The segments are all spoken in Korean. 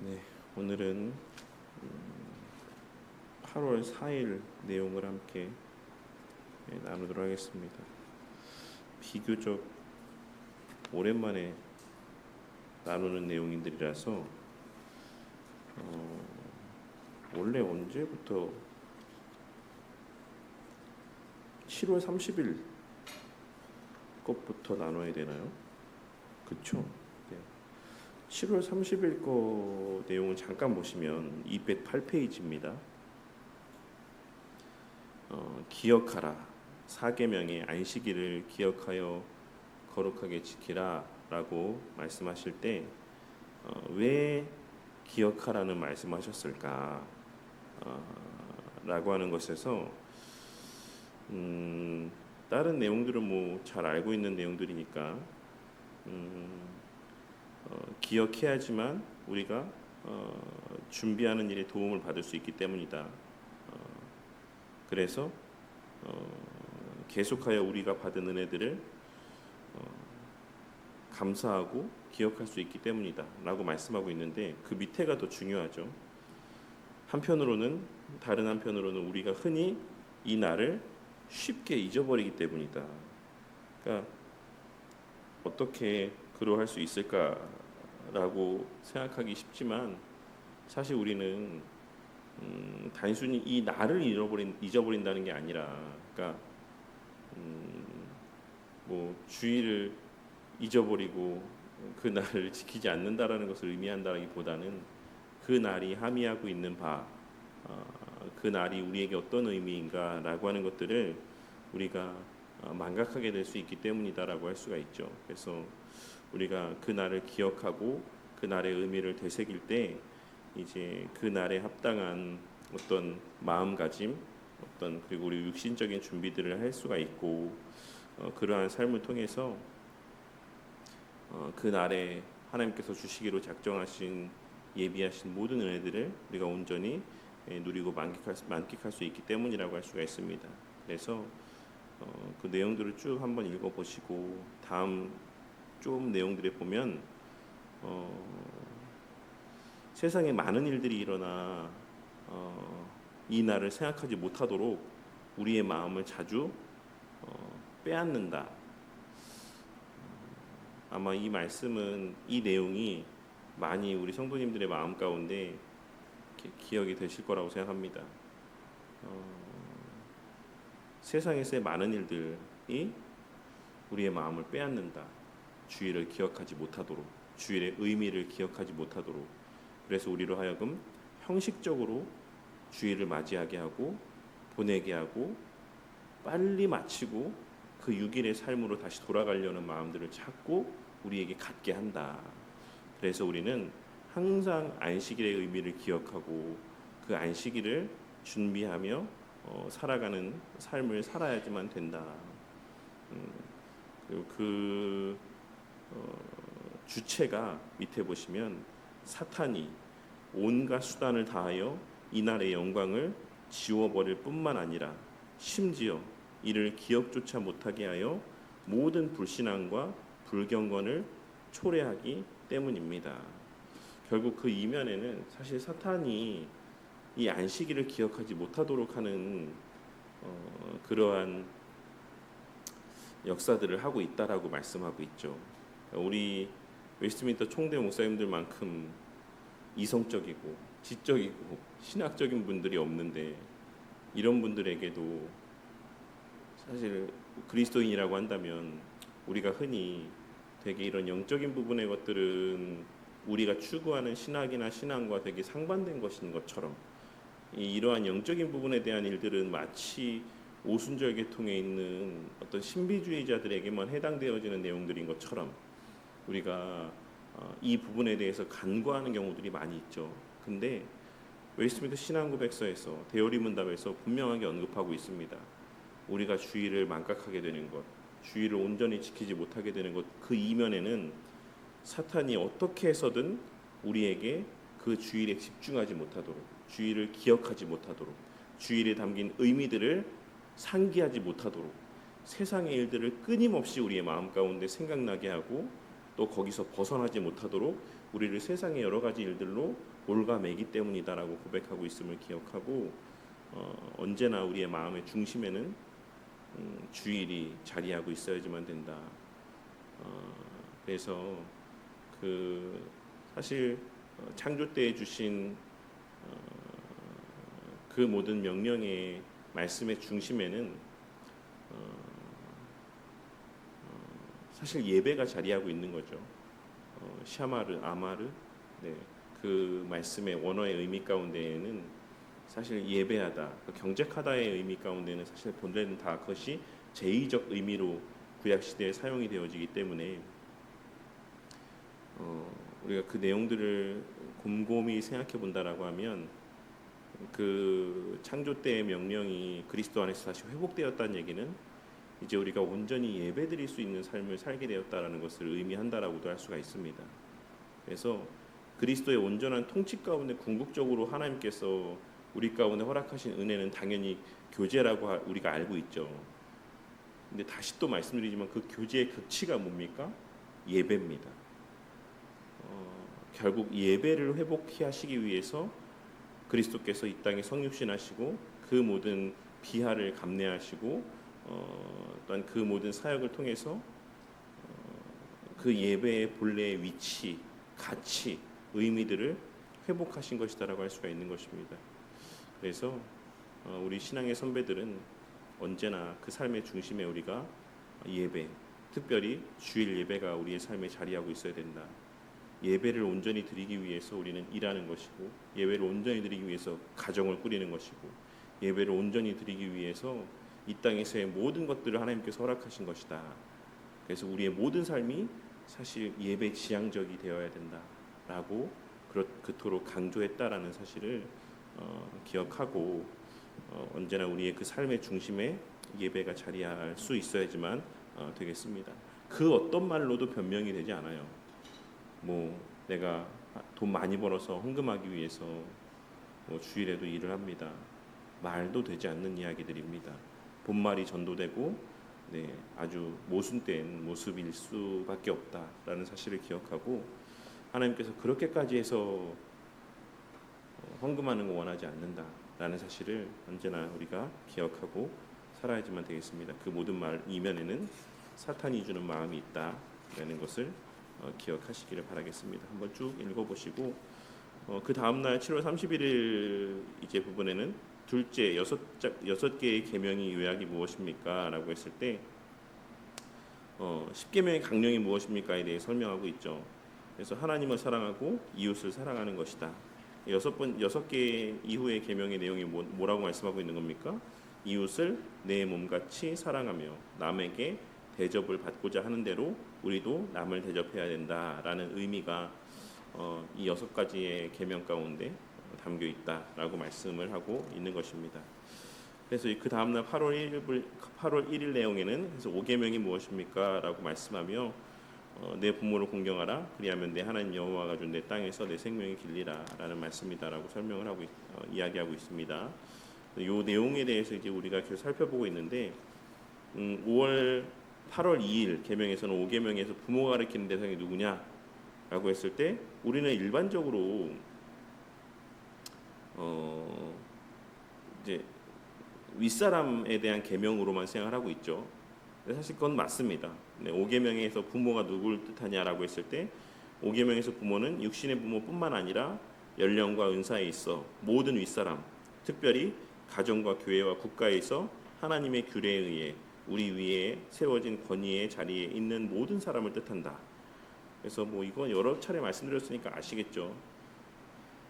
네, 오늘은 8월 4일 내용을 함께 나누도록 하겠습니다. 비교적 오랜만에 나누는 내용들이라서 원래 언제부터 7월 30일 것부터 나눠야 되나요? 그쵸? 네. 7월 30일 거 내용은 잠깐 보시면 208페이지입니다. 기억하라. 사계명의 안식일을 기억하여 거룩하게 지키라 라고 말씀하실 때 왜 기억하라는 말씀하셨을까 라고 하는 것에서 다른 내용들은 뭐 잘 알고 있는 내용들이니까 기억해야지만 우리가 준비하는 일에 도움을 받을 수 있기 때문이다. 그래서 계속하여 우리가 받은 은혜들을 감사하고 기억할 수 있기 때문이다 라고 말씀하고 있는데, 그 밑에가 더 중요하죠. 다른 한편으로는 우리가 흔히 이 날을 쉽게 잊어버리기 때문이다. 그러니까 어떻게 그러할 수 있을까라고 생각하기 쉽지만, 사실 우리는 단순히 이 날을 잊어버린다는 게 아니라, 그러니까 뭐 주일을 잊어버리고 그 날을 지키지 않는다라는 것을 의미한다기보다는 그 날이 함의하고 있는 그 날이 우리에게 어떤 의미인가라고 하는 것들을 우리가 망각하게 될 수 있기 때문이다라고 할 수가 있죠. 그래서 우리가 그 날을 기억하고 그 날의 의미를 되새길 때 이제 그 날에 합당한 어떤 마음가짐, 그리고 우리 육신적인 준비들을 할 수가 있고, 그러한 삶을 통해서 그 날에 하나님께서 주시기로 작정하신 예비하신 모든 은혜들을 우리가 온전히 누리고 만끽할 수 있기 때문이라고 할 수가 있습니다. 그래서 그 내용들을 쭉 한번 읽어보시고 다음 좀 내용들에 보면 세상에 많은 일들이 일어나 이 날을 생각하지 못하도록 우리의 마음을 자주 빼앗는다. 아마 이 내용이 많이 우리 성도님들의 마음 가운데 기억이 되실 거라고 생각합니다. 세상에서의 많은 일들이 우리의 마음을 빼앗는다. 주일을 기억하지 못하도록, 주일의 의미를 기억하지 못하도록. 그래서 우리로 하여금 형식적으로 주일을 맞이하게 하고 보내게 하고 빨리 마치고 그 6일의 삶으로 다시 돌아가려는 마음들을 자꾸 우리에게 갖게 한다. 그래서 우리는 항상 안식일의 의미를 기억하고 그 안식일을 준비하며 살아가는 삶을 살아야지만 된다. 그리고 그 주체가 밑에 보시면 사탄이 온갖 수단을 다하여 이날의 영광을 지워버릴 뿐만 아니라 심지어 이를 기억조차 못하게 하여 모든 불신앙과 불경건을 초래하기 때문입니다. 결국 그 이면에는 사실 사탄이 이 안식일을 기억하지 못하도록 하는 그러한 역사들을 하고 있다라고 말씀하고 있죠. 우리 웨스트민스터 총대 목사님들만큼 이성적이고 지적이고 신학적인 분들이 없는데, 이런 분들에게도 사실 그리스도인이라고 한다면 우리가 흔히 되게 이런 영적인 부분의 것들은 우리가 추구하는 신학이나 신앙과 되게 상반된 것인 것처럼, 이러한 영적인 부분에 대한 일들은 마치 오순절 계통에 있는 어떤 신비주의자들에게만 해당되어지는 내용들인 것처럼 우리가 이 부분에 대해서 간과하는 경우들이 많이 있죠. 근데 웨스트민스터 신앙고백서에서 대요리문답에서 분명하게 언급하고 있습니다. 우리가 주일을 망각하게 되는 것, 주일을 온전히 지키지 못하게 되는 것, 그 이면에는 사탄이 어떻게 해서든 우리에게 그 주일에 집중하지 못하도록, 주일을 기억하지 못하도록, 주일에 담긴 의미들을 상기하지 못하도록 세상의 일들을 끊임없이 우리의 마음 가운데 생각나게 하고 또 거기서 벗어나지 못하도록 우리를 세상의 여러 가지 일들로 올가매기 때문이다라고 고백하고 있음을 기억하고 언제나 우리의 마음의 중심에는 주일이 자리하고 있어야지만 된다. 그래서 사실 창조 때에 주신 그 모든 명령의 말씀의 중심에는 사실 예배가 자리하고 있는 거죠. 샤마르, 아마르, 네, 그 말씀의 원어의 의미 가운데에는 사실 예배하다, 경작하다의 의미 가운데는 사실 본래는 다 그것이 제의적 의미로 구약 시대에 사용이 되어지기 때문에 우리가 그 내용들을 곰곰이 생각해 본다라고 하면 그 창조 때의 명령이 그리스도 안에서 다시 회복되었다는 얘기는 이제 우리가 온전히 예배드릴 수 있는 삶을 살게 되었다라는 것을 의미한다라고도 할 수가 있습니다. 그래서 그리스도의 온전한 통치 가운데 궁극적으로 하나님께서 우리 가운데 허락하신 은혜는 당연히 교제라고 우리가 알고 있죠. 근데 다시 또 말씀드리지만 그 교제의 극치가 뭡니까? 예배입니다. 결국 예배를 회복케 하시기 위해서 그리스도께서 이 땅에 성육신하시고 그 모든 비하를 감내하시고 또한 그 모든 사역을 통해서 그 예배의 본래의 위치, 가치, 의미들을 회복하신 것이다라고 할 수가 있는 것입니다. 그래서 우리 신앙의 선배들은 언제나 그 삶의 중심에 우리가 예배, 특별히 주일 예배가 우리의 삶에 자리하고 있어야 된다. 예배를 온전히 드리기 위해서 우리는 일하는 것이고, 예배를 온전히 드리기 위해서 가정을 꾸리는 것이고, 예배를 온전히 드리기 위해서 이 땅에서의 모든 것들을 하나님께서 허락하신 것이다. 그래서 우리의 모든 삶이 사실 예배 지향적이 되어야 된다라고 그토록 강조했다라는 사실을 기억하고 언제나 우리의 그 삶의 중심에 예배가 자리할 수 있어야지만 되겠습니다. 그 어떤 말로도 변명이 되지 않아요. 뭐 내가 돈 많이 벌어서 헌금하기 위해서 주일에도 일을 합니다. 말도 되지 않는 이야기들입니다. 본말이 전도되고 아주 모순된 모습일 수밖에 없다라는 사실을 기억하고 하나님께서 그렇게까지 해서 헌금하는 거 원하지 않는다라는 사실을 언제나 우리가 기억하고 살아야지만 되겠습니다. 그 모든 말 이면에는 사탄이 주는 마음이 있다라는 것을 기억하시기를 바라겠습니다. 한번 쭉 읽어보시고 그 다음날 7월 31일 이제 부분에는 둘째 여섯 개의 계명이 요약이 무엇입니까? 라고 했을 때 10계명의 강령이 무엇입니까에 대해 설명하고 있죠. 그래서 하나님을 사랑하고 이웃을 사랑하는 것이다. 여섯 개 이후의 계명의 내용이 뭐라고 말씀하고 있는 겁니까? 이웃을 내 몸같이 사랑하며 남에게 대접을 받고자 하는 대로 우리도 남을 대접해야 된다라는 의미가 이 6가지의 계명 가운데 담겨 있다라고 말씀을 하고 있는 것입니다. 그래서 그 다음날 8월 1일 내용에는 그래서 5계명이 무엇입니까? 라고 말씀하며 내 부모를 공경하라 그리하면 내 하나님 여호와가 준 내 땅에서 내 생명이 길리라 라는 말씀이다라고 설명을 하고 이야기하고 있습니다. 이 내용에 대해서 이제 우리가 계속 살펴보고 있는데 8월 2일 계명에서는 5계명에서 부모가 가르치는 대상이 누구냐라고 했을 때 우리는 일반적으로 이제 윗사람에 대한 계명으로만 생각을 하고 있죠. 사실 그건 맞습니다. 5계명에서 부모가 누구를 뜻하냐라고 했을 때 5계명에서 부모는 육신의 부모뿐만 아니라 연령과 은사에 있어 모든 윗사람, 특별히 가정과 교회와 국가에 있어 하나님의 규례에 의해 우리 위에 세워진 권위의 자리에 있는 모든 사람을 뜻한다. 그래서 뭐 이건 여러 차례 말씀드렸으니까 아시겠죠.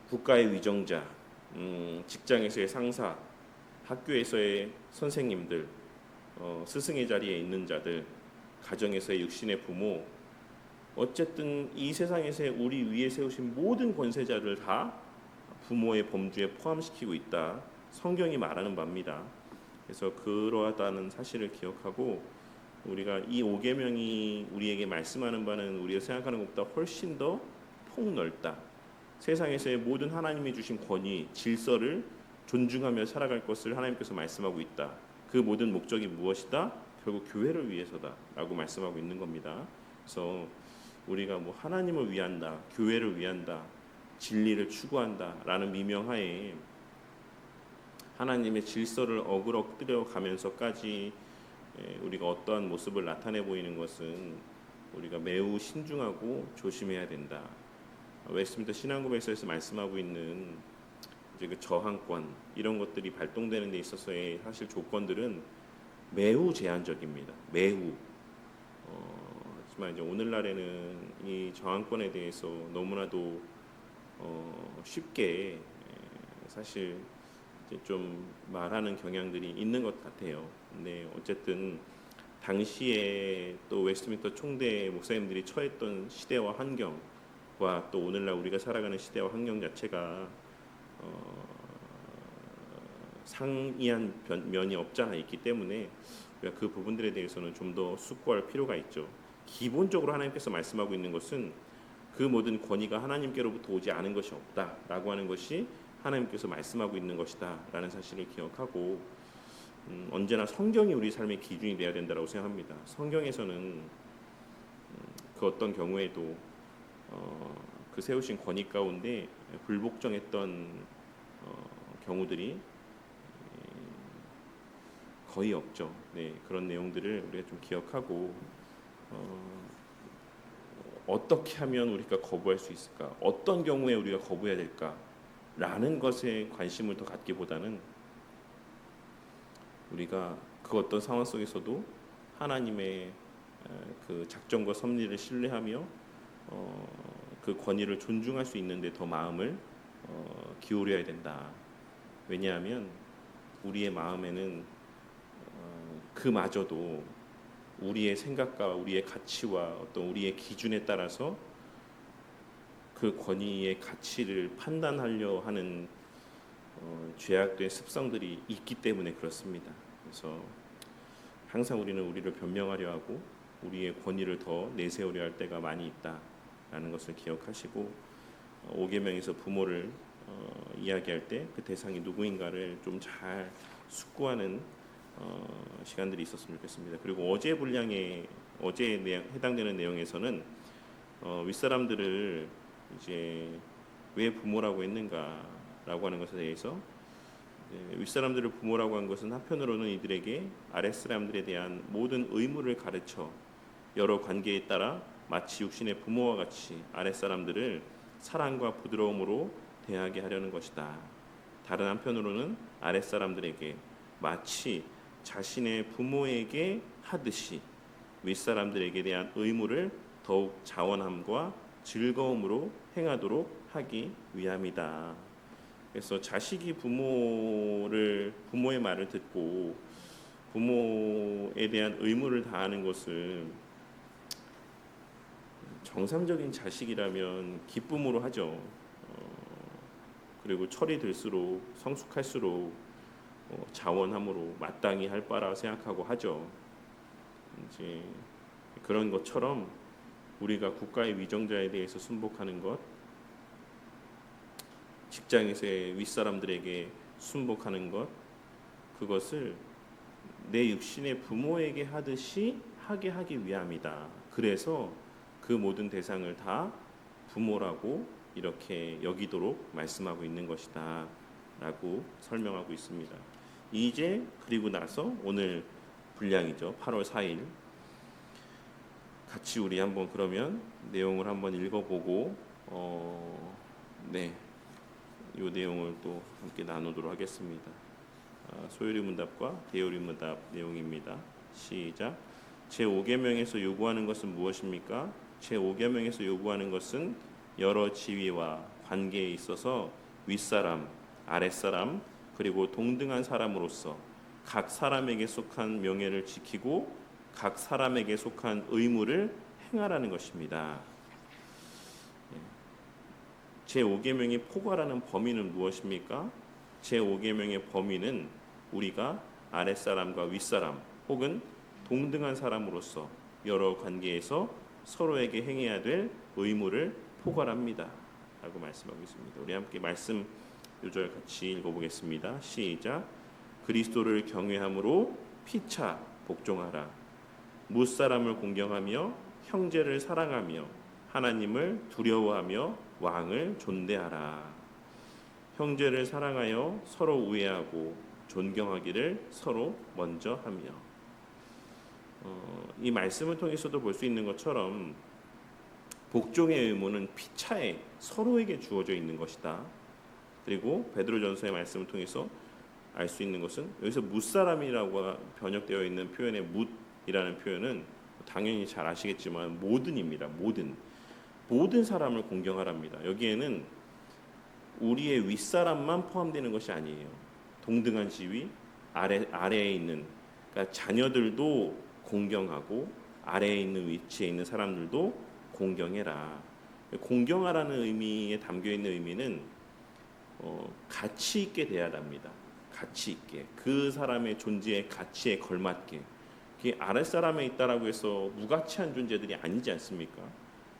국가의 위정자, 직장에서의 상사, 학교에서의 선생님들, 스승의 자리에 있는 자들, 가정에서의 육신의 부모, 어쨌든 이 세상에서의 우리 위에 세우신 모든 권세자를 다 부모의 범주에 포함시키고 있다. 성경이 말하는 바입니다. 그래서 그러하다는 사실을 기억하고 우리가 이 5계명이 우리에게 말씀하는 바는 우리가 생각하는 것보다 훨씬 더 폭넓다. 세상에서의 모든 하나님이 주신 권위, 질서를 존중하며 살아갈 것을 하나님께서 말씀하고 있다. 그 모든 목적이 무엇이다? 결국 교회를 위해서다 라고 말씀하고 있는 겁니다. 그래서 우리가 뭐 하나님을 위한다, 교회를 위한다, 진리를 추구한다라는 미명하에 하나님의 질서를 어그러뜨려 가면서까지 우리가 어떠한 모습을 나타내 보이는 것은 우리가 매우 신중하고 조심해야 된다. 웨스트민스터 신앙고백서에서 말씀하고 있는 이제 그 저항권 이런 것들이 발동되는 데 있어서의 사실 조건들은 매우 제한적입니다. 매우. 하지만 이제 오늘날에는 이 저항권에 대해서 너무나도 쉽게 사실 이제 좀 말하는 경향들이 있는 것 같아요. 근데 어쨌든 당시에 또 웨스트민스터 총대 목사님들이 처했던 시대와 환경과 또 오늘날 우리가 살아가는 시대와 환경 자체가 상이한 면이 없지 않아 있기 때문에 우리가 그 부분들에 대해서는 좀 더 숙고할 필요가 있죠. 기본적으로 하나님께서 말씀하고 있는 것은 그 모든 권위가 하나님께로부터 오지 않은 것이 없다라고 하는 것이 하나님께서 말씀하고 있는 것이다라는 사실을 기억하고 언제나 성경이 우리 삶의 기준이 되어야 된다고 생각합니다. 성경에서는 그 어떤 경우에도 그 세우신 권위 가운데 불복종했던 경우들이 거의 없죠. 네, 그런 내용들을 우리가 좀 기억하고 어떻게 하면 우리가 거부할 수 있을까? 어떤 경우에 우리가 거부해야 될까?라는 것에 관심을 더 갖기보다는 우리가 그 어떤 상황 속에서도 하나님의 그 작정과 섭리를 신뢰하며 그 권위를 존중할 수 있는데 더 마음을 기울여야 된다. 왜냐하면 우리의 마음에는 그마저도 우리의 생각과 우리의 가치와 어떤 우리의 기준에 따라서 그 권위의 가치를 판단하려 하는 죄악된 습성들이 있기 때문에 그렇습니다. 그래서 항상 우리는 우리를 변명하려 하고 우리의 권위를 더 내세우려 할 때가 많이 있다라는 것을 기억하시고 5계명에서 부모를 이야기할 때 그 대상이 누구인가를 좀 잘 숙고하는 시간들이 있었으면 좋겠습니다. 그리고 어제 해당되는 내용에서는 윗사람들을 이제 왜 부모라고 했는가라고 하는 것에 대해서 윗사람들을 부모라고 한 것은 한편으로는 이들에게 아랫사람들에 대한 모든 의무를 가르쳐 여러 관계에 따라 마치 육신의 부모와 같이 아랫사람들을 사랑과 부드러움으로 대하게 하려는 것이다. 다른 한편으로는 아랫사람들에게 마치 자신의 부모에게 하듯이 윗사람들에게 대한 의무를 더욱 자원함과 즐거움으로 행하도록 하기 위함이다. 그래서 자식이 부모의 말을 듣고 부모에 대한 의무를 다하는 것은 정상적인 자식이라면 기쁨으로 하죠. 그리고 철이 들수록 성숙할수록 자원함으로 마땅히 할 바라 생각하고 하죠. 이제 그런 것처럼 우리가 국가의 위정자에 대해서 순복하는 것, 직장에서의 윗사람들에게 순복하는 것, 그것을 내 육신의 부모에게 하듯이 하게 하기 위함이다. 그래서 그 모든 대상을 다 부모라고 이렇게 여기도록 말씀하고 있는 것이다 라고 설명하고 있습니다. 이제 그리고 나서 오늘 분량이죠. 8월 4일 같이 우리 한번 그러면 내용을 한번 읽어보고 이 내용을 또 함께 나누도록 하겠습니다. 소요리 문답과 대요리 문답 내용입니다. 시작. 제5계명에서 요구하는 것은 무엇입니까? 제5계명에서 요구하는 것은 여러 지위와 관계에 있어서 윗사람, 아랫사람, 그리고 동등한 사람으로서 각 사람에게 속한 명예를 지키고 각 사람에게 속한 의무를 행하라는 것입니다. 제5계명이 포괄하는 범위는 무엇입니까? 제5계명의 범위는 우리가 아랫사람과 윗사람 혹은 동등한 사람으로서 여러 관계에서 서로에게 행해야 될 의무를 포괄합니다. 라고 말씀하고 있습니다. 우리 함께 말씀 요절 같이 읽어보겠습니다. 시작. 그리스도를 경외함으로 피차 복종하라. 무사람을 공경하며 형제를 사랑하며 하나님을 두려워하며 왕을 존대하라. 형제를 사랑하여 서로 우애하고 존경하기를 서로 먼저 하며. 이 말씀을 통해서도 볼 수 있는 것처럼 복종의 의무는 피차에 서로에게 주어져 있는 것이다. 그리고 베드로전서의 말씀을 통해서 알 수 있는 것은 여기서 뭇사람이라고 번역되어 있는 표현의 뭇이라는 표현은 당연히 잘 아시겠지만 모든입니다. 모든 사람을 공경하랍니다. 여기에는 우리의 윗사람만 포함되는 것이 아니에요. 동등한 지위 아래에 있는, 그러니까 자녀들도 공경하고 아래에 있는 위치에 있는 사람들도 공경해라. 공경하라는 의미에 담겨 있는 의미는 가치 있게 대하랍니다. 가치 있게, 그 사람의 존재의 가치에 걸맞게. 그게 아랫사람에 있다라고 해서 무가치한 존재들이 아니지 않습니까?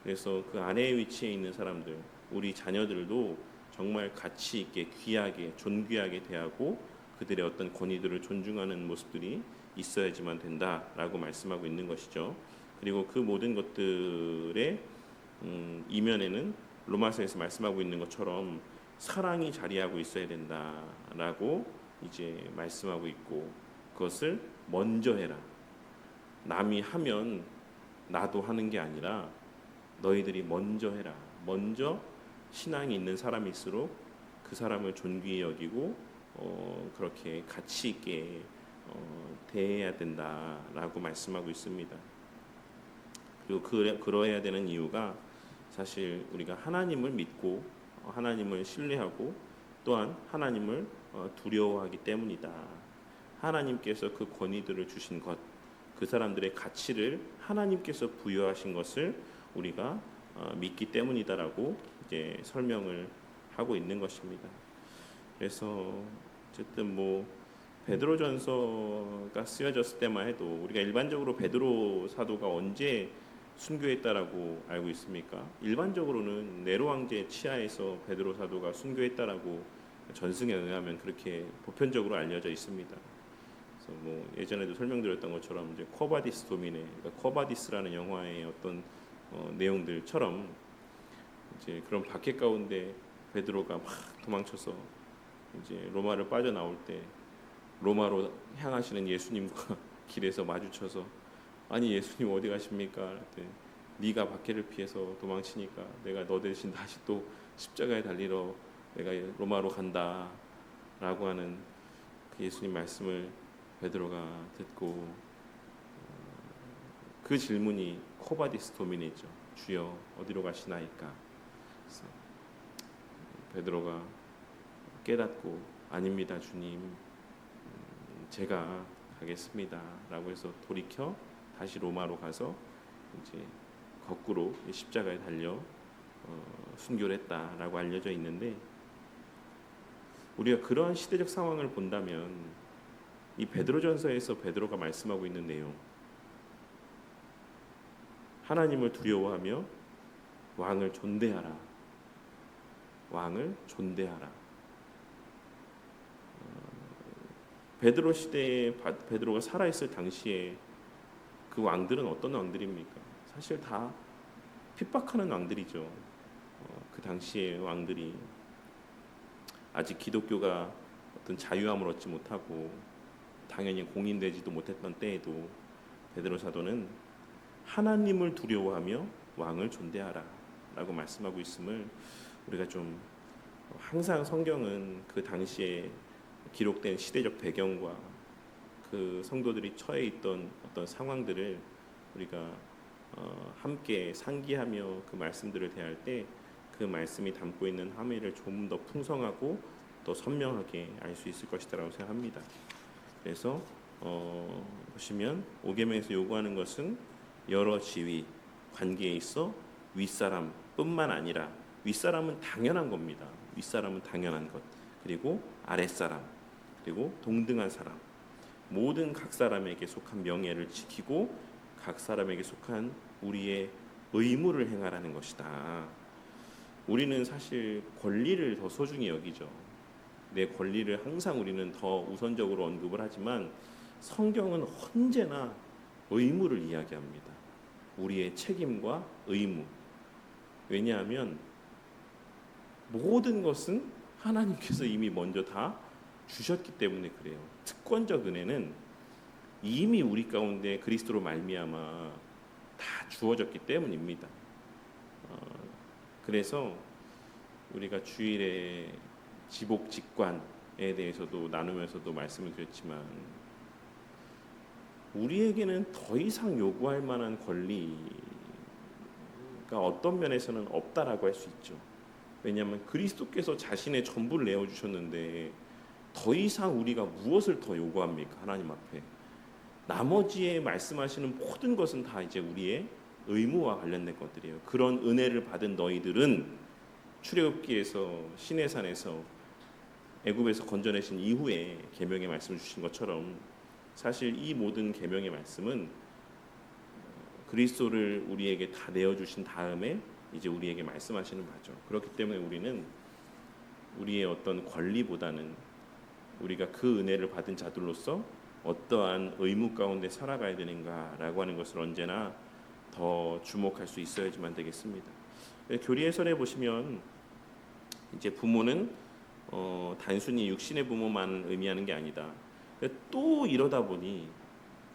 그래서 그 아래의 위치에 있는 사람들, 우리 자녀들도 정말 가치 있게, 귀하게, 존귀하게 대하고 그들의 어떤 권위들을 존중하는 모습들이 있어야지만 된다라고 말씀하고 있는 것이죠. 그리고 그 모든 것들의 이면에는 로마서에서 말씀하고 있는 것처럼 사랑이 자리하고 있어야 된다라고 이제 말씀하고 있고, 그것을 먼저 해라. 남이 하면 나도 하는 게 아니라 너희들이 먼저 해라. 먼저 신앙이 있는 사람일수록 그 사람을 존귀히 여기고 그렇게 가치 있게 대해야 된다라고 말씀하고 있습니다. 그리고 그러해야 되는 이유가 사실 우리가 하나님을 믿고 하나님을 신뢰하고 또한 하나님을 두려워하기 때문이다. 하나님께서 그 권위들을 주신 것, 그 사람들의 가치를 하나님께서 부여하신 것을 우리가 믿기 때문이다라고 이제 설명을 하고 있는 것입니다. 그래서 어쨌든 뭐 베드로전서가 쓰여졌을 때만 해도 우리가 일반적으로 베드로 사도가 언제 순교했다라고 알고 있습니까? 일반적으로는 네로 황제 치하에서 베드로 사도가 순교했다라고 전승에 의하면 그렇게 보편적으로 알려져 있습니다. 그래서 뭐 예전에도 설명드렸던 것처럼 이제 쿼바디스 도미네, 그러니까 쿼바디스라는 영화의 어떤 내용들처럼 이제 그런 박해 가운데 베드로가 막 도망쳐서 이제 로마를 빠져나올 때 로마로 향하시는 예수님과 길에서 마주쳐서 아니 예수님 어디 가십니까? 그랬더니 네가 박해를 피해서 도망치니까 내가 너 대신 다시 또 십자가에 달리러 내가 로마로 간다라고 하는 그 예수님 말씀을 베드로가 듣고 그 질문이 코바디스 도미니죠. 주여 어디로 가시나이까? 그래서 베드로가 깨닫고 아닙니다 주님, 제가 가겠습니다라고 해서 돌이켜 다시 로마로 가서 이제 거꾸로 십자가에 달려 순교를 했다라고 알려져 있는데, 우리가 그러한 시대적 상황을 본다면 이 베드로전서에서 베드로가 말씀하고 있는 내용, 하나님을 두려워하며 왕을 존대하라. 왕을 존대하라. 베드로 시대에 베드로가 살아있을 당시에 그 왕들은 어떤 왕들입니까? 사실 다 핍박하는 왕들이죠. 그 당시의 왕들이 아직 기독교가 어떤 자유함을 얻지 못하고 당연히 공인되지도 못했던 때에도 베드로 사도는 하나님을 두려워하며 왕을 존대하라 라고 말씀하고 있음을 우리가 좀 항상 성경은 그 당시에 기록된 시대적 배경과 그 성도들이 처해 있던 어떤 상황들을 우리가 함께 상기하며 그 말씀들을 대할 때 그 말씀이 담고 있는 함의를 좀 더 풍성하고 더 선명하게 알 수 있을 것이라고 생각합니다. 그래서 보시면 5계명에서 요구하는 것은 여러 지위, 관계에 있어 윗사람뿐만 아니라, 윗사람은 당연한 겁니다. 윗사람은 당연한 것, 그리고 아랫사람, 그리고 동등한 사람, 모든 각 사람에게 속한 명예를 지키고 각 사람에게 속한 우리의 의무를 행하라는 것이다. 우리는 사실 권리를 더 소중히 여기죠. 내 권리를 항상 우리는 더 우선적으로 언급을 하지만 성경은 언제나 의무를 이야기합니다. 우리의 책임과 의무, 왜냐하면 모든 것은 하나님께서 이미 먼저 다 주셨기 때문에 그래요. 특권적 은혜는 이미 우리 가운데 그리스도로 말미암아 다 주어졌기 때문입니다. 그래서 우리가 주일에 지복 직관에 대해서도 나누면서도 말씀을 드렸지만 우리에게는 더 이상 요구할 만한 권리가 어떤 면에서는 없다라고 할 수 있죠. 왜냐하면 그리스도께서 자신의 전부를 내어주셨는데 더 이상 우리가 무엇을 더 요구합니까? 하나님 앞에 나머지에 말씀하시는 모든 것은 다 이제 우리의 의무와 관련된 것들이에요. 그런 은혜를 받은 너희들은 출애굽기에서 시내산에서 애굽에서 건져내신 이후에 계명의 말씀을 주신 것처럼 사실 이 모든 계명의 말씀은 그리스도를 우리에게 다 내어주신 다음에 이제 우리에게 말씀하시는 바죠. 그렇기 때문에 우리는 우리의 어떤 권리보다는 우리가 그 은혜를 받은 자들로서 어떠한 의무 가운데 살아가야 되는가라고 하는 것을 언제나 더 주목할 수 있어야지만 되겠습니다. 교리 해설에 보시면 이제 부모는 단순히 육신의 부모만 의미하는 게 아니다. 또 이러다 보니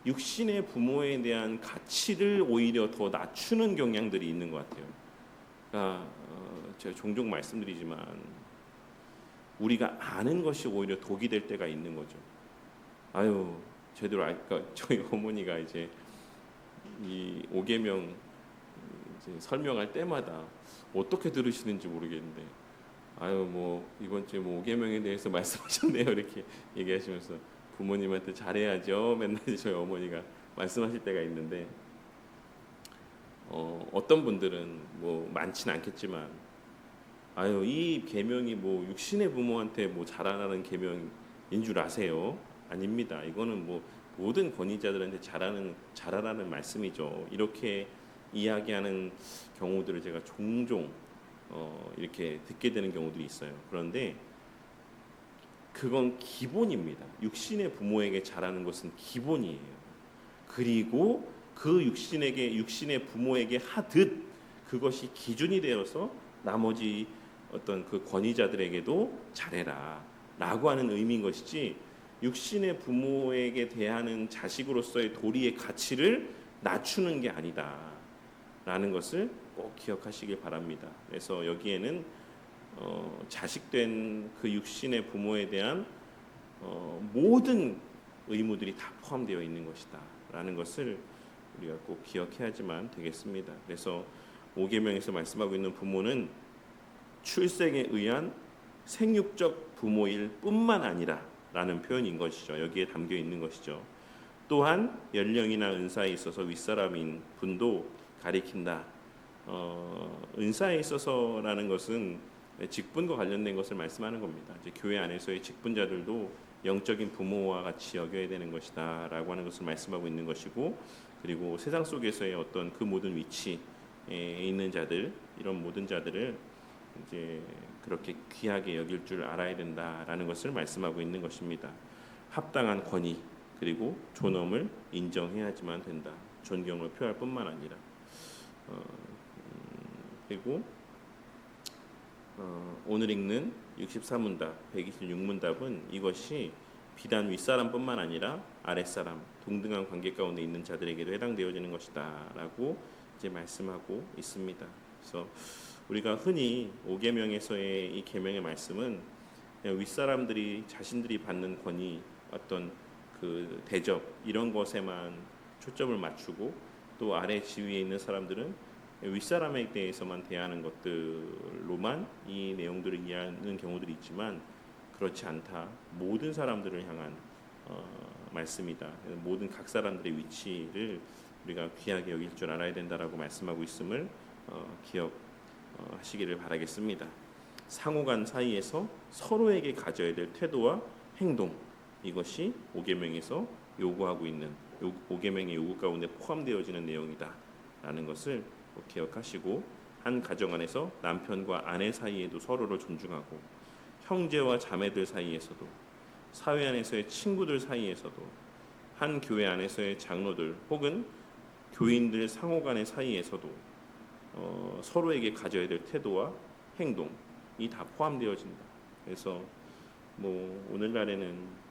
육신의 부모에 대한 가치를 오히려 더 낮추는 경향들이 있는 것 같아요. 그러니까 제가 종종 말씀드리지만 우리가 아는 것이 오히려 독이 될 때가 있는 거죠. 아유 제대로 그러니까 저희 어머니가 이제 이 5계명 이제 설명할 때마다 어떻게 들으시는지 모르겠는데 아유 뭐 이번 주에 뭐 5계명에 대해서 말씀하셨네요 이렇게 얘기하시면서 부모님한테 잘해야죠 맨날 저희 어머니가 말씀하실 때가 있는데 어떤 분들은 뭐 많지는 않겠지만 아유 이 계명이 뭐 육신의 부모한테 뭐 잘하라는 계명인 줄 아세요? 아닙니다. 이거는 뭐 모든 권위자들한테 잘하라는 말씀이죠. 이렇게 이야기하는 경우들을 제가 종종 이렇게 듣게 되는 경우들이 있어요. 그런데 그건 기본입니다. 육신의 부모에게 잘하는 것은 기본이에요. 그리고 그 육신의 부모에게 하듯 그것이 기준이 되어서 나머지 어떤 그 권위자들에게도 잘해라라고 하는 의미인 것이지 육신의 부모에게 대하는 자식으로서의 도리의 가치를 낮추는 게 아니다라는 것을 꼭 기억하시길 바랍니다. 그래서 여기에는 자식된 그 육신의 부모에 대한 모든 의무들이 다 포함되어 있는 것이다라는 것을 우리가 꼭 기억해야지만 되겠습니다. 그래서 5계명에서 말씀하고 있는 부모는 출생에 의한 생육적 부모일 뿐만 아니라 라는 표현인 것이죠. 여기에 담겨 있는 것이죠. 또한 연령이나 은사에 있어서 윗사람인 분도 가리킨다. 은사에 있어서라는 것은 직분과 관련된 것을 말씀하는 겁니다. 이제 교회 안에서의 직분자들도 영적인 부모와 같이 여겨야 되는 것이다라고 하는 것을 말씀하고 있는 것이고, 그리고 세상 속에서의 어떤 그 모든 위치에 있는 자들, 이런 모든 자들을 이제 그렇게 귀하게 여길 줄 알아야 된다라는 것을 말씀하고 있는 것입니다. 합당한 권위 그리고 존엄을 인정해야지만 된다. 존경을 표할 뿐만 아니라 그리고 오늘 읽는 64문답, 126문답은 이것이 비단 윗사람뿐만 아니라 아랫사람, 동등한 관계 가운데 있는 자들에게도 해당되어지는 것이다라고 이제 말씀하고 있습니다. 그래서 우리가 흔히 5계명에서의 이 계명의 말씀은 그냥 윗사람들이 자신들이 받는 권위, 어떤 그 대접 이런 것에만 초점을 맞추고 또 아래 지위에 있는 사람들은 윗사람에 대해서만 대하는 것들로만 이 내용들을 이해하는 경우들이 있지만 그렇지 않다. 모든 사람들을 향한 말씀이다. 모든 각 사람들의 위치를 우리가 귀하게 여길 줄 알아야 된다라고 말씀하고 있음을 기억하시기를 바라겠습니다. 상호간 사이에서 서로에게 가져야 될 태도와 행동, 이것이 5계명에서 요구하고 있는 5계명의 요구 가운데 포함되어지는 내용이다라는 것을 기억하시고, 한 가정 안에서 남편과 아내 사이에도 서로를 존중하고 형제와 자매들 사이에서도, 사회 안에서의 친구들 사이에서도, 한 교회 안에서의 장로들 혹은 교인들 상호간의 사이에서도 서로에게 가져야 될 태도와 행동이 다 포함되어진다. 그래서 뭐 오늘날에는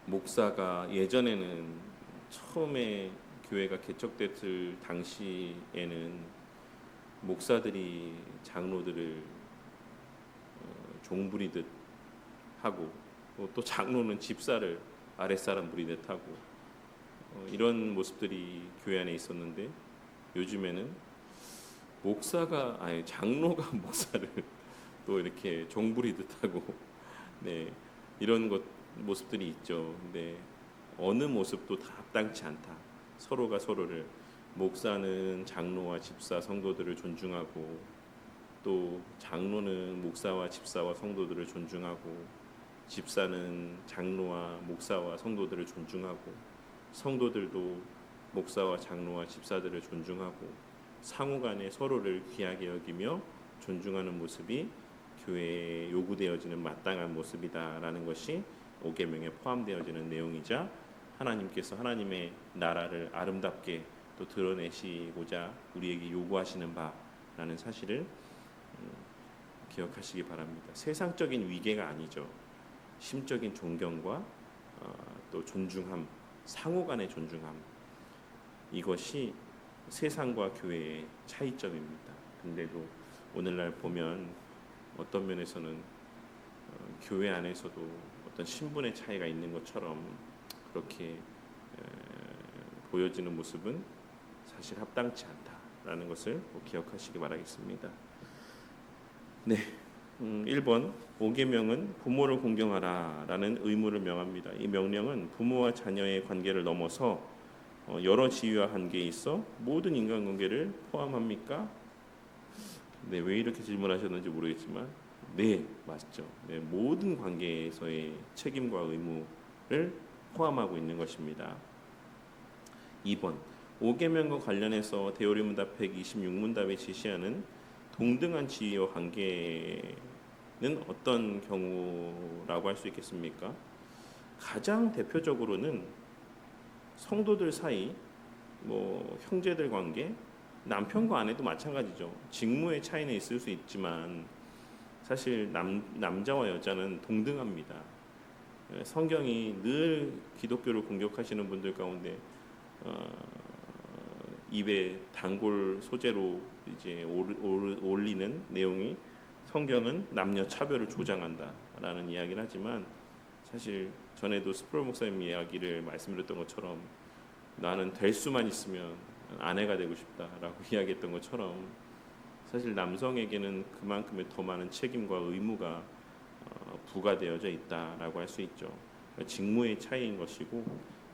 목사가 예전에는 처음에 교회가 개척됐을 당시에는 목사들이 장로들을 종부리듯 하고 또 장로는 집사를 아랫사람 부리듯 하고 이런 모습들이 교회 안에 있었는데 요즘에는 장로가 목사를 또 이렇게 종부리듯 하고 네, 이런 모습들이 있죠. 근데 어느 모습도 다 합당치 않다. 서로가 서로를 목사는 장로와 집사 성도들을 존중하고 또 장로는 목사와 집사와 성도들을 존중하고 집사는 장로와 목사와 성도들을 존중하고 성도들도 목사와 장로와 집사들을 존중하고 상호간에 서로를 귀하게 여기며 존중하는 모습이 교회에 요구되어지는 마땅한 모습이다라는 것이 5계명에 포함되어지는 내용이자 하나님께서 하나님의 나라를 아름답게 또 드러내시고자 우리에게 요구하시는 바라는 사실을 기억하시기 바랍니다. 세상적인 위계가 아니죠. 심적인 존경과 또 존중함, 상호간의 존중함, 이것이 세상과 교회의 차이점입니다. 근데도 오늘날 보면 어떤 면에서는 교회 안에서도 어떤 신분의 차이가 있는 것처럼 그렇게 보여지는 모습은 사실 합당치 않다라는 것을 꼭 기억하시기 바라겠습니다. 네, 1번 5계명은 부모를 공경하라라는 의무를 명합니다. 이 명령은 부모와 자녀의 관계를 넘어서 여러 지위와 관계에 있어 모든 인간관계를 포함합니까? 네, 왜 이렇게 질문하셨는지 모르겠지만 네, 맞죠. 네, 모든 관계에서의 책임과 의무를 포함하고 있는 것입니다. 2번 5계명과 관련해서 대오리문답 126문답에 제시하는 동등한 지위와 관계는 어떤 경우라고 할 수 있겠습니까? 가장 대표적으로는 성도들 사이, 뭐 형제들 관계, 남편과 아내도 마찬가지죠. 직무의 차이는 있을 수 있지만 사실 남자와 여자는 동등합니다. 성경이 늘 기독교를 공격하시는 분들 가운데 입에 단골 소재로 이제 올리는 내용이 성경은 남녀 차별을 조장한다라는 이야기를 하지만 사실 전에도 스프롤 목사님 이야기를 말씀드렸던 것처럼 나는 될 수만 있으면 아내가 되고 싶다라고 이야기했던 것처럼 사실 남성에게는 그만큼의 더 많은 책임과 의무가 부과되어져 있다라고 할 수 있죠. 직무의 차이인 것이고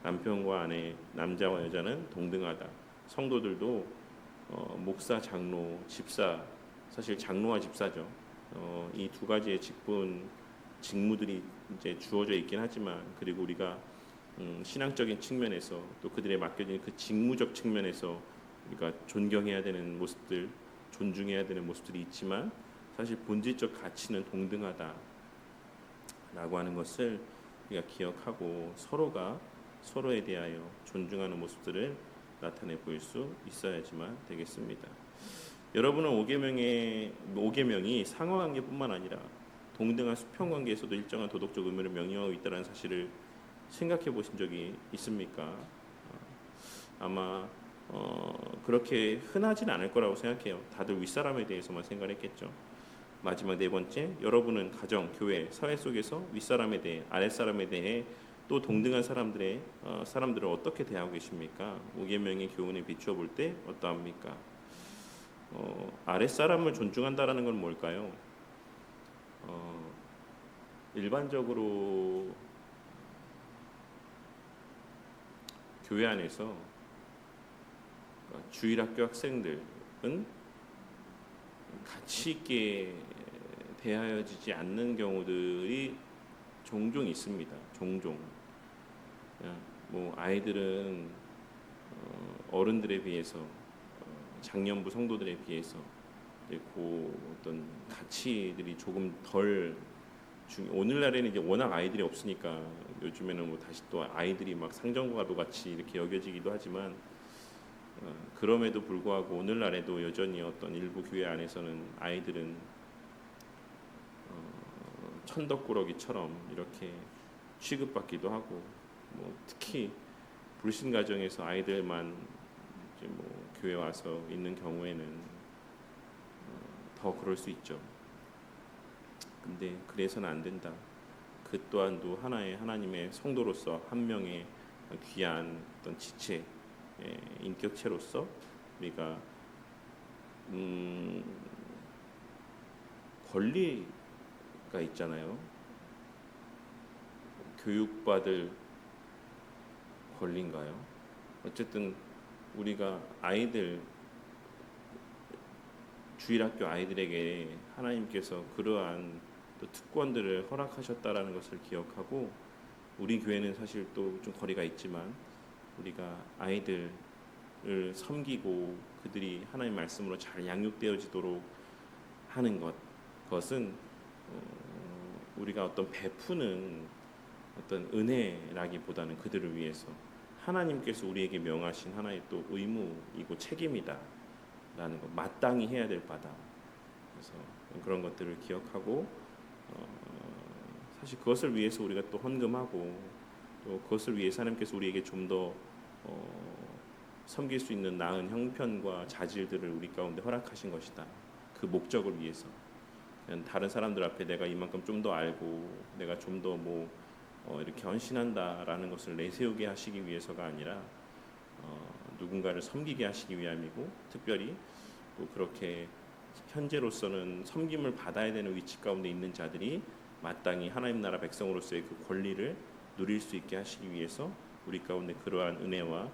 남편과 아내, 남자와 여자는 동등하다. 성도들도 목사, 장로, 집사, 사실 장로와 집사죠. 이 두 가지의 직무들이 이제 주어져 있긴 하지만 그리고 우리가 신앙적인 측면에서 또 그들에 맡겨진 그 직무적 측면에서 우리가 존경해야 되는 모습들, 존중해야 되는 모습들이 있지만 사실 본질적 가치는 동등하다라고 하는 것을 우리가 기억하고 서로가 서로에 대하여 존중하는 모습들을 나타내 보일 수 있어야지만 되겠습니다. 여러분은 5계명이 상호관계뿐만 아니라 동등한 수평관계에서도 일정한 도덕적 의무를 명령하고 있다는 사실을 생각해 보신 적이 있습니까? 아마 그렇게 흔하진 않을 거라고 생각해요. 다들 윗사람에 대해서만 생각했겠죠. 마지막 4번째, 여러분은 가정, 교회, 사회 속에서 윗사람에 대해, 아랫사람에 대해 또 동등한 사람들을 어떻게 대하고 계십니까? 5계명의 교훈에 비추어 볼 때 어떠합니까? 아랫사람을 존중한다라는 건 뭘까요? 일반적으로 교회 안에서 주일학교 학생들은 가치 있게 대하여지지 않는 경우들이 종종 있습니다. 종종. 뭐 아이들은 어른들에 비해서 장년부 성도들에 비해서 그 어떤 가치들이 조금 덜 오늘날에는 이제 워낙 아이들이 없으니까 요즘에는 뭐 다시 또 아이들이 막 상정과도 같이 이렇게 여겨지기도 하지만 그럼에도 불구하고 오늘날에도 여전히 어떤 일부 교회 안에서는 아이들은 천덕꾸러기처럼 이렇게 취급받기도 하고, 뭐 특히 불신 가정에서 아이들만 이제 뭐 교회 와서 있는 경우에는 더 그럴 수 있죠. 근데 그래서는 안 된다. 그 또한도 하나의 하나님의 성도로서 한 명의 귀한 어떤 지체, 인격체로서 우리가 권리가 있잖아요. 교육받을 권리인가요? 어쨌든 우리가 아이들, 주일학교 아이들에게 하나님께서 그러한 또 특권들을 허락하셨다라는 것을 기억하고, 우리 교회는 사실 또 좀 거리가 있지만 우리가 아이들을 섬기고 그들이 하나님 말씀으로 잘 양육되어지도록 하는 그것은 우리가 어떤 베푸는 어떤 은혜라기보다는 그들을 위해서 하나님께서 우리에게 명하신 하나의 또 의무이고 책임이다라는 것, 마땅히 해야 될 바다. 그래서 그런 것들을 기억하고, 사실 그것을 위해서 우리가 또 헌금하고, 또 그것을 위해서 하나님께서 우리에게 좀 더 섬길 수 있는 나은 형편과 자질들을 우리 가운데 허락하신 것이다. 그 목적을 위해서. 다른 사람들 앞에 내가 이만큼 좀 더 알고 내가 좀 더 뭐 이렇게 헌신한다라는 것을 내세우게 하시기 위해서가 아니라 누군가를 섬기게 하시기 위함이고, 특별히 또 그렇게 현재로서는 섬김을 받아야 되는 위치 가운데 있는 자들이 마땅히 하나님 나라 백성으로서의 그 권리를 누릴 수 있게 하시기 위해서 우리 가운데 그러한 은혜와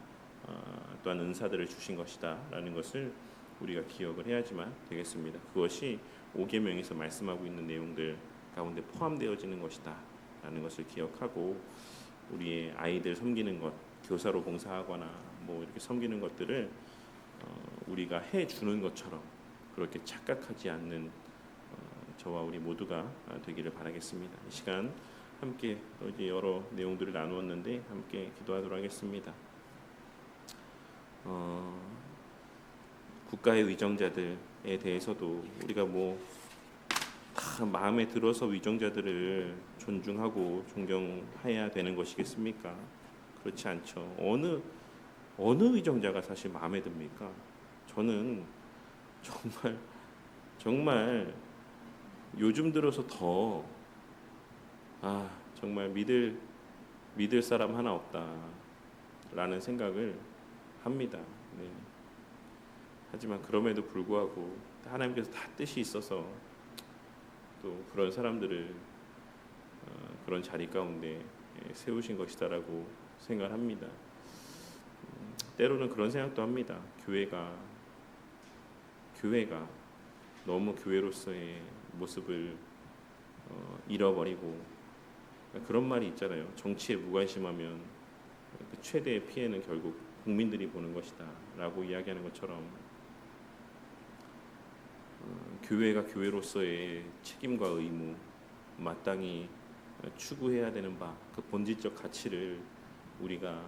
또한 은사들을 주신 것이다라는 것을 우리가 기억을 해야지만 되겠습니다. 그것이 5계명에서 말씀하고 있는 내용들 가운데 포함되어지는 것이다라는 것을 기억하고, 우리의 아이들 섬기는 것, 교사로 봉사하거나 뭐 이렇게 섬기는 것들을 우리가 해 주는 것처럼 그렇게 착각하지 않는 저와 우리 모두가 되기를 바라겠습니다. 이 시간 함께 이제 여러 내용들을 나누었는데 함께 기도하도록 하겠습니다. 국가의 위정자들에 대해서도 우리가 뭐 다 마음에 들어서 위정자들을 존중하고 존경해야 되는 것이겠습니까? 그렇지 않죠. 어느 위정자가 사실 마음에 듭니까? 저는 정말 요즘 들어서 더 정말 믿을 사람 하나 없다라는 생각을 합니다. 네. 하지만 그럼에도 불구하고 하나님께서 다 뜻이 있어서 또 그런 사람들을 그런 자리 가운데 세우신 것이다라고 생각합니다. 때로는 그런 생각도 합니다. 교회가 너무 교회로서의 모습을 잃어버리고, 그런 말이 있잖아요. 정치에 무관심하면 그 최대의 피해는 결국 국민들이 보는 것이다 라고 이야기하는 것처럼, 교회가 교회로서의 책임과 의무, 마땅히 추구해야 되는 그 본질적 가치를 우리가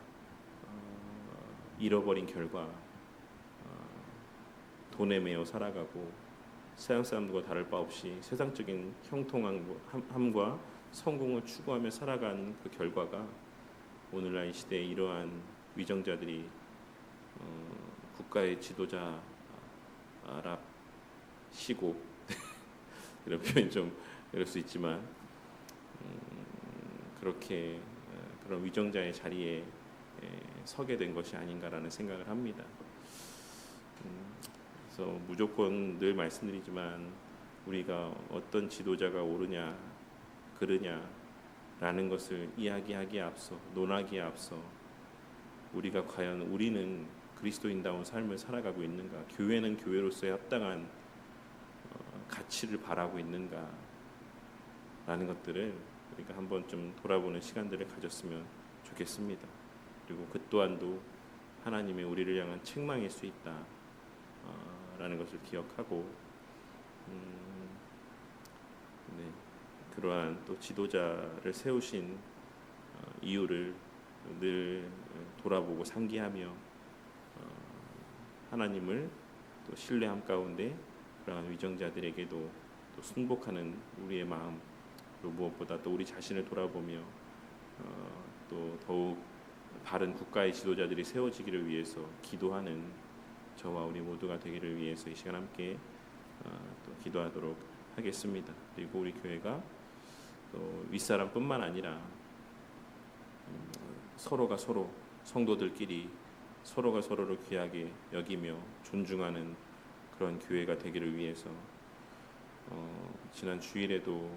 잃어버린 결과 돈에 매여 살아가고 세상 사람들과 다를 바 없이 세상적인 형통함과 성공을 추구하며 살아간 그 결과가 오늘날 이 시대에 이러한 위정자들이 국가의 지도자랍시고 이런 표현 좀 이럴 수 있지만 그렇게 그런 위정자의 자리에 서게 된 것이 아닌가라는 생각을 합니다. 그래서 무조건 늘 말씀드리지만 우리가 어떤 지도자가 옳으냐 그르냐라는 것을 이야기하기에 앞서, 논하기에 앞서 우리가 과연 우리는 그리스도인다운 삶을 살아가고 있는가, 교회는 교회로서의 합당한 가치를 바라고 있는가 라는 것들을 우리가 한번 좀 돌아보는 시간들을 가졌으면 좋겠습니다. 그리고 그 또한도 하나님의 우리를 향한 책망일 수 있다 라는 것을 기억하고, 그러한 또 지도자를 세우신 이유를 늘 돌아보고 상기하며 하나님을 또 신뢰함 가운데 그러한 위정자들에게도 또 순복하는 우리의 마음, 또 무엇보다 또 우리 자신을 돌아보며 또 더욱 바른 국가의 지도자들이 세워지기를 위해서 기도하는 저와 우리 모두가 되기를 위해서 이 시간 함께 또 기도하도록 하겠습니다. 그리고 우리 교회가 또 윗사람뿐만 아니라 서로가 서로 성도들끼리 서로가 서로를 귀하게 여기며 존중하는 그런 교회가 되기를 위해서 지난 주일에도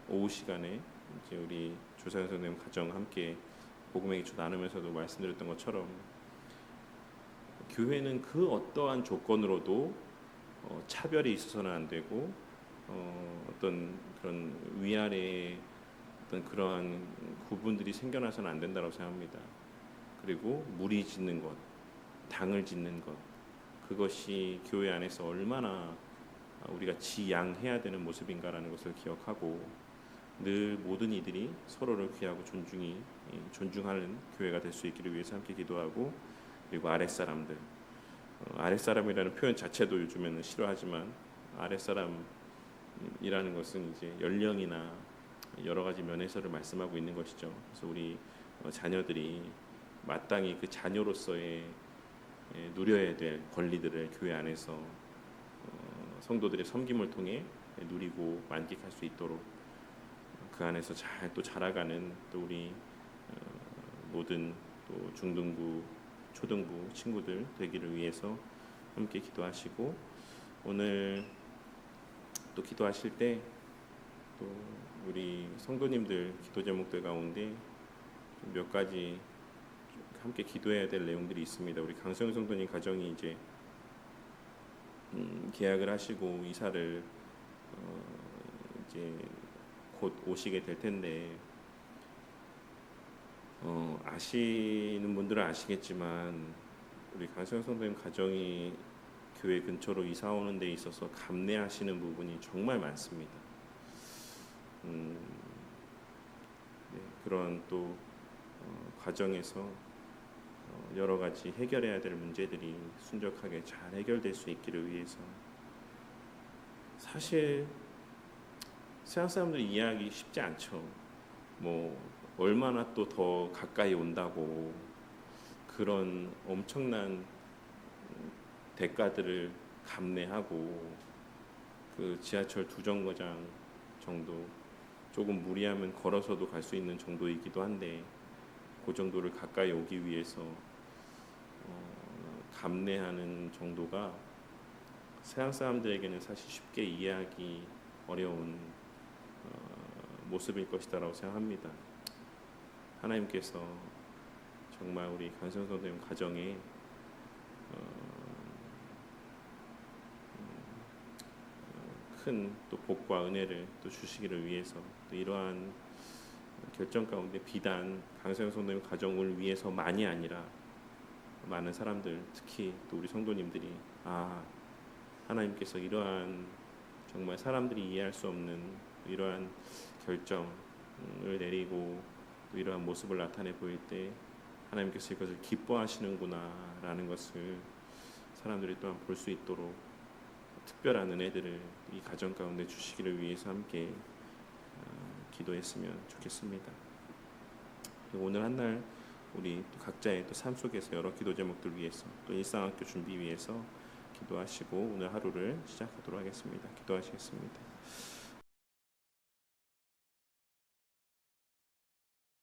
오후 시간에 이제 우리 조사연 선생님 가정 함께 복음의 기초 나누면서도 말씀드렸던 것처럼 교회는 그 어떠한 조건으로도 차별이 있어서는 안 되고 어떤 그런 위아래의 어떤 그러한 구분들이 생겨나서는 안 된다고 생각합니다. 그리고 무리 짓는 것, 당을 짓는 것, 그것이 교회 안에서 얼마나 우리가 지양해야 되는 모습인가라는 것을 기억하고 늘 모든 이들이 서로를 귀하고 존중하는 교회가 될 수 있기를 위해서 함께 기도하고, 그리고 아랫사람들, 아랫사람이라는 표현 자체도 요즘에는 싫어하지만 아랫사람이라는 것은 이제 연령이나 여러 가지 면에서를 말씀하고 있는 것이죠. 그래서 우리 자녀들이 마땅히 그 자녀로서의 누려야 될 권리들을 교회 안에서 성도들의 섬김을 통해 누리고 만끽할 수 있도록 그 안에서 잘 또 자라가는 또 우리 모든 또 중등부, 초등부 친구들 되기를 위해서 함께 기도하시고, 오늘 또 기도하실 때 또 우리 성도님들 기도 제목들 가운데 몇 가지 함께 기도해야 될 내용들이 있습니다. 우리 강성윤 성도님 가정이 이제 계약을 하시고 이사를 이제 곧 오시게 될 텐데 아시는 분들은 아시겠지만 우리 강성윤 성도님 가정이 교회 근처로 이사 오는 데 있어서 감내하시는 부분이 정말 많습니다. 네, 그런 또 과정에서 여러 가지 해결해야 될 문제들이 순적하게 잘 해결될 수 있기를 위해서, 사실 세상 사람들이 이해하기 쉽지 않죠. 뭐 얼마나 또 더 가까이 온다고 그런 엄청난 대가들을 감내하고 그 지하철 2정거장 정도, 조금 무리하면 걸어서도 갈 수 있는 정도이기도 한데 그 정도를 가까이 오기 위해서 감내하는 정도가 세상 사람들에게는 사실 쉽게 이해하기 어려운 모습일 것이다라고 생각합니다. 하나님께서 정말 우리 강성 선생님 가정에 큰 또 복과 은혜를 또 주시기를 위해서, 또 이러한 결정 가운데 비단 강성 선생님 가정을 위해서만이 아니라 많은 사람들, 특히 또 우리 성도님들이 하나님께서 이러한 정말 사람들이 이해할 수 없는 이러한 결정을 내리고 또 이러한 모습을 나타내 보일 때 하나님께서 이것을 기뻐하시는구나라는 것을 사람들이 또한 볼 수 있도록 특별한 은혜들을 이 가정 가운데 주시기를 위해서 함께 기도했으면 좋겠습니다. 오늘 한 날 우리 또 각자의 또 삶 속에서 여러 기도 제목들 위해서, 또 일상학교 준비 위해서 기도하시고 오늘 하루를 시작하도록 하겠습니다. 기도하시겠습니다.